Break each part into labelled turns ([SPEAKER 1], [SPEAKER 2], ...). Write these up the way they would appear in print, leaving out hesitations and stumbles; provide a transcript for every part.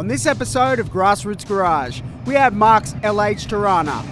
[SPEAKER 1] On this episode of Grassroots Garage, we have Mark's LH Torana.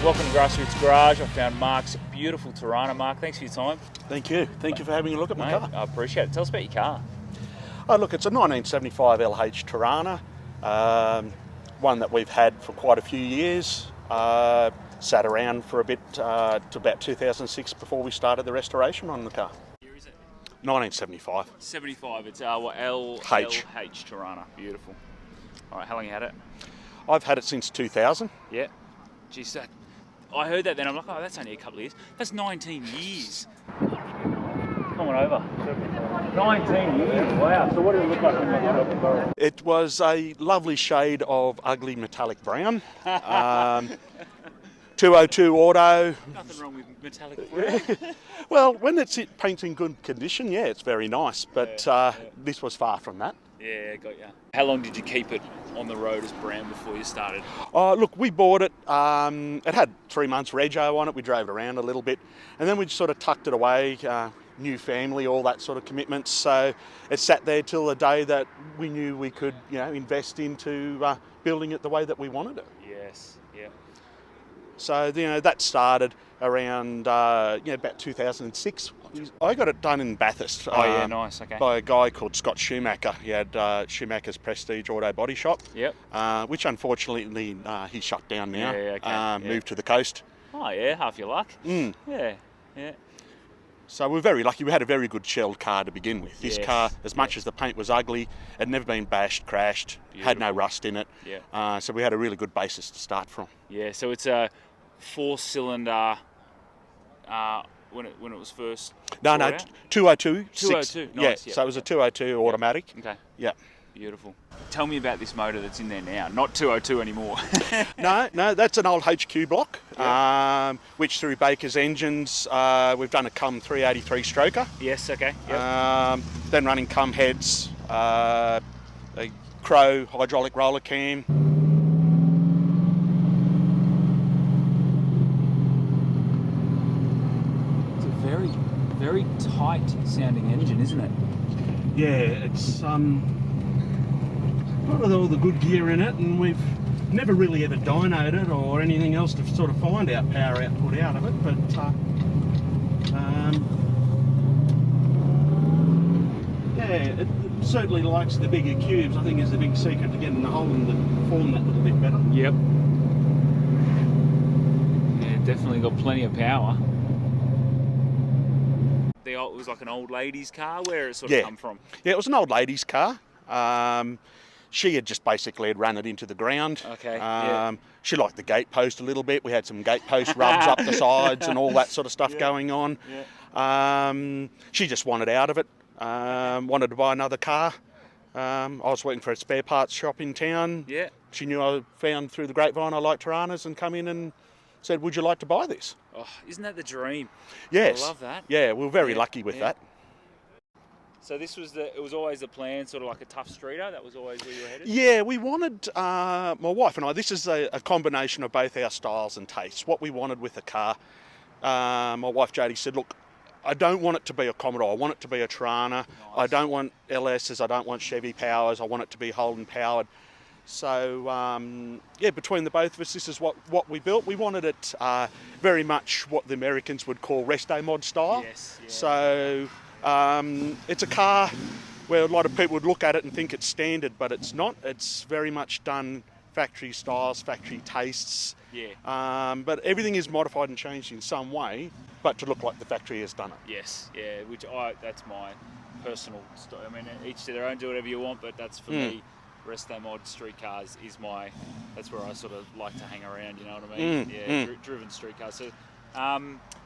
[SPEAKER 2] Welcome to Grassroots Garage. I found Mark's beautiful Torana. Mark, thanks for your time.
[SPEAKER 3] Thank you. Thank you for having a look at my car.
[SPEAKER 2] I appreciate it. Tell us about your car.
[SPEAKER 3] Oh, look, it's a 1975 LH Torana, one that we've had for quite a few years. Sat around for a bit to about 2006 before we started the restoration on the car.
[SPEAKER 2] What year is it?
[SPEAKER 3] 1975.
[SPEAKER 2] 75. It's LH Torana. Beautiful. All right, how long you had it?
[SPEAKER 3] I've had it since 2000.
[SPEAKER 2] Yeah. Geez, I heard that then. I'm like, oh, that's only a couple of years. That's 19 years. Come on over. 19 years. Wow. So what did it look like when you got it off?
[SPEAKER 3] It was a lovely shade of ugly metallic brown. 202 auto.
[SPEAKER 2] Nothing wrong with metallic brown.
[SPEAKER 3] Well, when it's paint in good condition, yeah, it's very nice. But this was far from that.
[SPEAKER 2] Yeah, got ya. How long did you keep it on the road as brown before you started?
[SPEAKER 3] Look, we bought it. It had 3 months rego on it. We drove it around a little bit, and then we sort of tucked it away. New family, all that sort of commitments. So it sat there till the day that we knew we could, invest into building it the way that we wanted it.
[SPEAKER 2] Yes. Yeah.
[SPEAKER 3] So that started around about 2006. I got it done in Bathurst.
[SPEAKER 2] Oh yeah, nice. Okay.
[SPEAKER 3] By a guy called Scott Schumacher. He had Schumacher's Prestige Auto Body Shop.
[SPEAKER 2] Yep.
[SPEAKER 3] Which unfortunately he shut down now.
[SPEAKER 2] Yeah, okay.
[SPEAKER 3] Moved to the coast.
[SPEAKER 2] Oh yeah, half your luck.
[SPEAKER 3] Mm.
[SPEAKER 2] Yeah.
[SPEAKER 3] So we're very lucky. We had a very good shelled car to begin with. This
[SPEAKER 2] Yes.
[SPEAKER 3] car, as much as the paint was ugly, had never been bashed, crashed, had no rust in it.
[SPEAKER 2] Yeah.
[SPEAKER 3] So we had a really good basis to start from.
[SPEAKER 2] Yeah. So it's a 4-cylinder. When it was first.
[SPEAKER 3] No, 202.
[SPEAKER 2] 202. Nice.
[SPEAKER 3] Yeah. So it was a 202 automatic.
[SPEAKER 2] Okay.
[SPEAKER 3] Yeah.
[SPEAKER 2] Beautiful. Tell me about this motor that's in there now. Not 202 anymore.
[SPEAKER 3] No, that's an old HQ block, which through Baker's Engines, we've done a Cum 383 stroker.
[SPEAKER 2] Yes, okay. Yep.
[SPEAKER 3] Then running Cum heads, a Crow hydraulic roller cam.
[SPEAKER 2] It's a very, very tight sounding engine, isn't it?
[SPEAKER 3] Yeah, it's got all the good gear in it, and we've never really ever dynoed it or anything else to sort of find out power output out of it, but it certainly likes the bigger cubes. I think is the big secret to getting the Holden to perform that little bit better.
[SPEAKER 2] Yep. Yeah, definitely got plenty of power. It was like an old lady's car. Where it sort of come from?
[SPEAKER 3] Yeah, it was an old lady's car. She had just basically run it into the ground.
[SPEAKER 2] Okay.
[SPEAKER 3] She liked the gate post a little bit. We had some gate post rubs up the sides and all that sort of stuff going on. Yeah. She just wanted out of it. Wanted to buy another car. I was working for a spare parts shop in town.
[SPEAKER 2] Yeah.
[SPEAKER 3] She knew I found through the grapevine I liked Toranas and come in and said, "Would you like to buy this?"
[SPEAKER 2] Oh, isn't that the dream?
[SPEAKER 3] Yes.
[SPEAKER 2] I love that.
[SPEAKER 3] Yeah, we were very lucky with that.
[SPEAKER 2] So this was it was always the plan, sort of like a tough streeter. That was always where you were headed.
[SPEAKER 3] Yeah, we wanted my wife and I. This is a combination of both our styles and tastes. What we wanted with the car. My wife Jody said, "Look, I don't want it to be a Commodore. I want it to be a Torana. Nice. I don't want LSs. I don't want Chevy powers. I want it to be Holden powered." So between the both of us, this is what we built. We wanted it very much what the Americans would call resto mod style.
[SPEAKER 2] Yes. Yeah.
[SPEAKER 3] So it's a car where a lot of people would look at it and think it's standard, but it's not. It's very much done factory styles, factory tastes.
[SPEAKER 2] Yeah.
[SPEAKER 3] But everything is modified and changed in some way, but to look like the factory has done it.
[SPEAKER 2] Yes. Yeah. That's my personal style. I mean, each to their own. Do whatever you want, but that's for me. resto mod street cars is that's where I sort of like to hang around, you know what I mean? Driven street cars. So,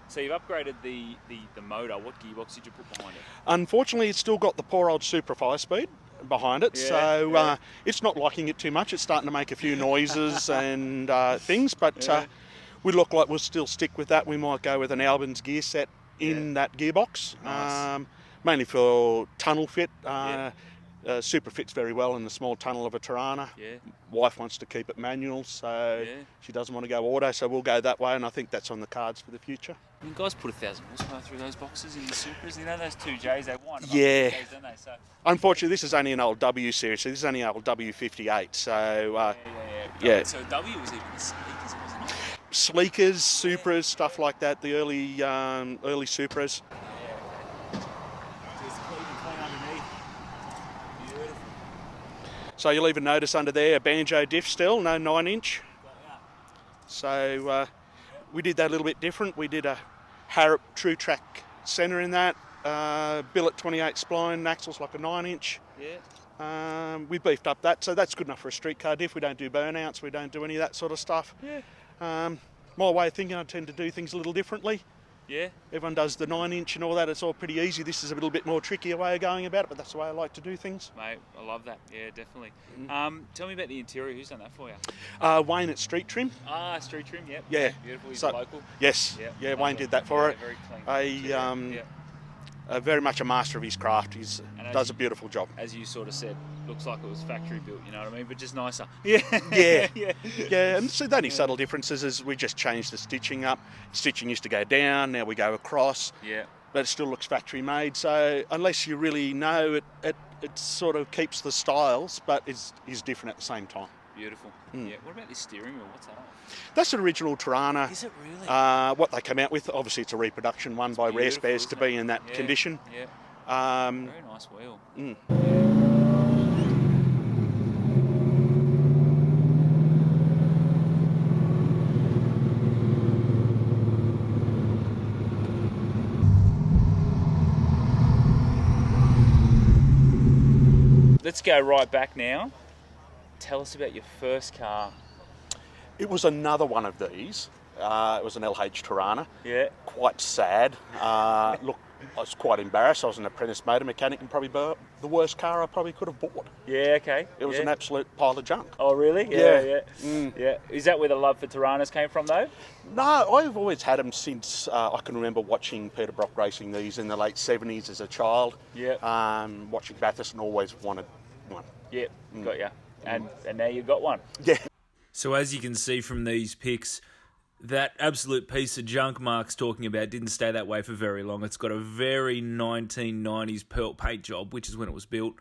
[SPEAKER 2] so you've upgraded the motor. What gearbox did you put behind it?
[SPEAKER 3] Unfortunately, it's still got the poor old Supra 5-speed behind it, so it's not liking it too much. It's starting to make a few noises and things, but we look like we'll still stick with that. We might go with an Albins gear set in that gearbox, mainly for tunnel fit. Supra fits very well in the small tunnel of a Torana. Wife wants to keep it manual, so she doesn't want to go auto, so we'll go that way, and I think that's on the cards for the future.
[SPEAKER 2] I mean, guys put 1,000 horsepower through those boxes in the Supras. You know those 2Js, they wind them up, 2Js, don't they? So,
[SPEAKER 3] unfortunately, this is only an old W series, so this is only an old W58. So
[SPEAKER 2] So W was even the sleekers, wasn't it?
[SPEAKER 3] Sleekers, Supras, stuff like that. The early Supras. So you'll even notice under there a Banjo Diff still, no 9-inch. So we did that a little bit different. We did a Harrop Trutrac centre in that, billet 28 spline, axles like a 9-inch. We beefed up that, so that's good enough for a street car diff. We don't do burnouts, we don't do any of that sort of stuff. My way of thinking, I tend to do things a little differently. Everyone does the 9-inch and all that. It's all pretty easy. This is a little bit more trickier way of going about it, but that's the way I like to do things.
[SPEAKER 2] Mate, I love that. Yeah, definitely. Tell me about the interior. Who's done that for you?
[SPEAKER 3] Wayne at Street Trim.
[SPEAKER 2] Street Trim. Yep.
[SPEAKER 3] Yeah.
[SPEAKER 2] Beautiful. He's
[SPEAKER 3] So,
[SPEAKER 2] local.
[SPEAKER 3] Yes. Yeah, Wayne did that for it.
[SPEAKER 2] Very clean.
[SPEAKER 3] Very much a master of his craft. He does a beautiful job.
[SPEAKER 2] As you sort of said, looks like it was factory built, you know what I mean? But just nicer.
[SPEAKER 3] Yeah. And so the only subtle differences is we just changed the stitching up. Stitching used to go down, now we go across. But it still looks factory made. So unless you really know, it sort of keeps the styles, but is different at the same time.
[SPEAKER 2] Beautiful. Yeah. What about this steering wheel? What's that on?
[SPEAKER 3] That's an original Torana.
[SPEAKER 2] Is it really?
[SPEAKER 3] What they came out with, obviously it's a reproduction one by Rare Spares to be in that condition.
[SPEAKER 2] Very nice wheel. Let's go right back now. Tell us about your first car.
[SPEAKER 3] It was another one of these. It was an LH Torana. Quite sad. Look, I was quite embarrassed. I was an apprentice motor mechanic and probably the worst car I probably could have bought.
[SPEAKER 2] Okay.
[SPEAKER 3] It was an absolute pile of junk.
[SPEAKER 2] Oh, really? Yeah. Is that where the love for Toranas came from, though?
[SPEAKER 3] No, I've always had them since I can remember watching Peter Brock racing these in the late 70s as a child. Watching Bathurst and always wanted one.
[SPEAKER 2] Got ya. And now you've got one.
[SPEAKER 4] So as you can see from these pics, that absolute piece of junk Mark's talking about didn't stay that way for very long. It's got a very 1990s pearl paint job, which is when it was built.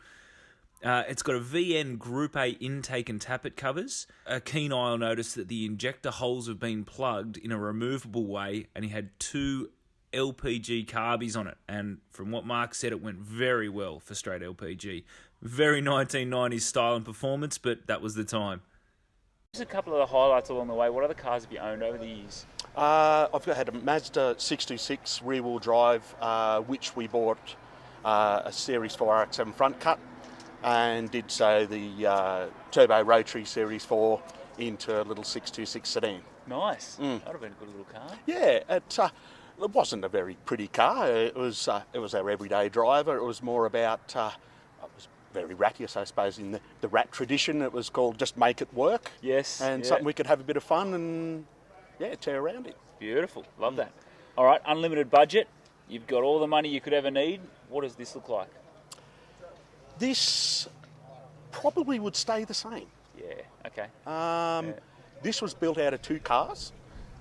[SPEAKER 4] It's got a VN Group A intake and tappet covers. A keen eye will notice that the injector holes have been plugged in a removable way, and he had 2 LPG carbies on it. And from what Mark said, it went very well for straight LPG. Very 1990s style and performance, but that was the time.
[SPEAKER 2] Just a couple of the highlights along the way. What other cars have you owned over the years?
[SPEAKER 3] I've had a Mazda 626 rear-wheel drive, which we bought a Series 4 RX-7 front cut, and did so the turbo rotary Series 4 into a little 626 sedan.
[SPEAKER 2] Nice. That would have been a good little car.
[SPEAKER 3] Yeah, it wasn't a very pretty car. It was our everyday driver. It was more about it was very rattiest, I suppose, in the rat tradition. It was called just make it work. And something we could have a bit of fun and tear around it.
[SPEAKER 2] Beautiful. Love that. All right, unlimited budget. You've got all the money you could ever need. What does this look like?
[SPEAKER 3] This probably would stay the same.
[SPEAKER 2] Okay.
[SPEAKER 3] This was built out of 2 cars.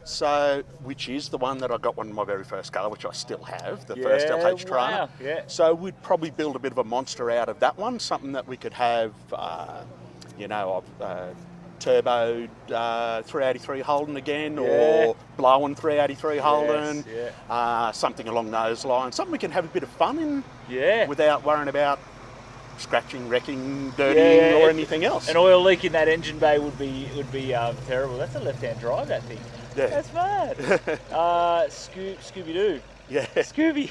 [SPEAKER 3] So, which is the one that I got one in my very first car, which I still have, the first LH Torana. So we'd probably build a bit of a monster out of that one, something that we could have, turboed 383 Holden again, or blowing 383 Holden, something along those lines. Something we can have a bit of fun in, without worrying about scratching, wrecking, dirtying, or anything else.
[SPEAKER 2] An oil leak in that engine bay would be terrible. That's a left-hand drive, that thing. That's mad. Scooby-Doo. Scooby.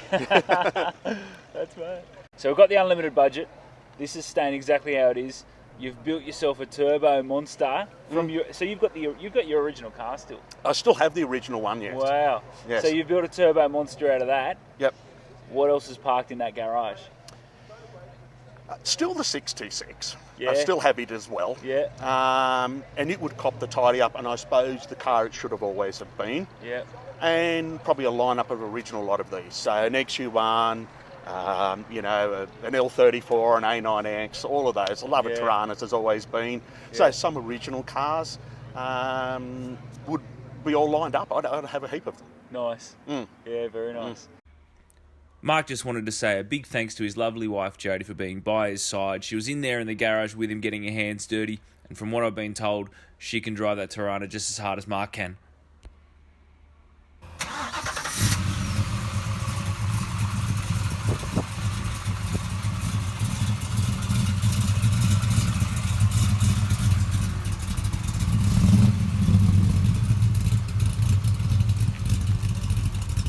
[SPEAKER 2] That's mad. So we've got the unlimited budget. This is staying exactly how it is. You've built yourself a turbo monster from your. So you've got your original car still.
[SPEAKER 3] I still have the original one, yes.
[SPEAKER 2] Wow.
[SPEAKER 3] Yes.
[SPEAKER 2] So you've built a turbo monster out of that.
[SPEAKER 3] Yep.
[SPEAKER 2] What else is parked in that garage?
[SPEAKER 3] Still the 626.
[SPEAKER 2] Yeah.
[SPEAKER 3] I still have it as well.
[SPEAKER 2] Yeah.
[SPEAKER 3] And it would cop the tidy up, and I suppose the car it should have always have been.
[SPEAKER 2] Yeah.
[SPEAKER 3] And probably a lineup of original lot of these. So an XU1, you know, an L34, an A9X, all of those. I love a Toranas, has always been.
[SPEAKER 2] Yeah.
[SPEAKER 3] So some original cars would be all lined up. I'd have a heap of them.
[SPEAKER 2] Nice. Yeah, very nice.
[SPEAKER 4] Mark just wanted to say a big thanks to his lovely wife Jody for being by his side. She was in there in the garage with him getting her hands dirty, and from what I've been told, she can drive that Torana just as hard as Mark can.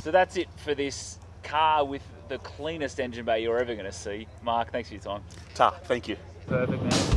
[SPEAKER 2] So that's it for this car with the cleanest engine bay you're ever going to see. Mark, thanks for your time.
[SPEAKER 3] Ta, thank you.
[SPEAKER 2] Perfect, man.